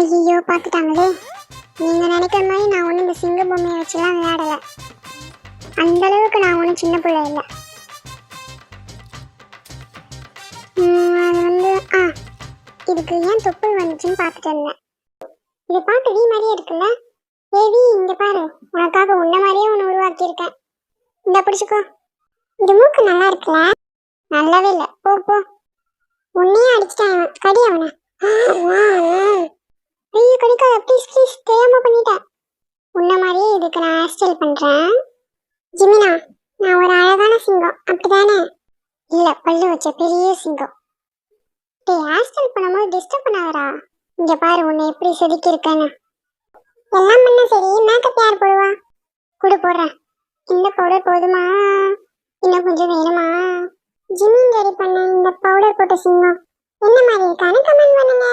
ஐயோ பார்த்துட்டாங்களே. நீங்க நினைக்கிற மாதிரி நான் ஒன்றும் இந்த சிங்க பொம்மையை வச்சுலாம் விளையாடலை. அந்த அளவுக்கு நான் ஒன்றும் சின்ன பிள்ளை இல்லை. அது வந்து இதுக்கு ஏன் தொப்புள் வந்துச்சுன்னு பார்த்துட்டு இருந்தேன். இதை பார்க்க வீ மாதிரியே இருக்குல்ல. ஏவி இங்க பாரு, உனக்காக உன்ன மாதிரியே ஒன்று உருவாக்கியிருக்கேன். இந்த பிடிச்சிக்கோ. இந்த மூக்கு நல்லா இருக்குல்ல. நல்லாவே இல்லை, போ போ. உன்னையே அடிச்சுட்டான், கடி அவனை. ஐயோ கடிக்காத, ப்ளீஸ் ப்ளீஸ், தெரியாம பண்ணிட்டேன். உன்ன மாதிரியே இதுக்கு நான் ஹேர் ஸ்டைல் பண்றேன். ஜிமினா, நான் ஒரு அழகான சிங்கம் அப்படிதானே? இல்ல, பல்லு வச்ச பெரிய சிங்கம். டேய், ஹேர் ஸ்டைல் பண்ணும்போது டிஸ்டர்ப் பண்ணாதடா. இங்க பாரு உன்னை எப்படி செதுக்கி இருக்கேன்னு. எல்லாம் பண்ண சரி, மேக்கப் யார் போடுவா? குடு போடுறேன். இந்த பவுடர் போதுமா, இன்னும் கொஞ்சம் வேணுமா? ஜிமின் ரெடி பண்ண இந்த பவுடர் போட்ட சிங்கம் என்ன மாதிரி இருக்கான்னு கமெண்ட் பண்ணுங்க.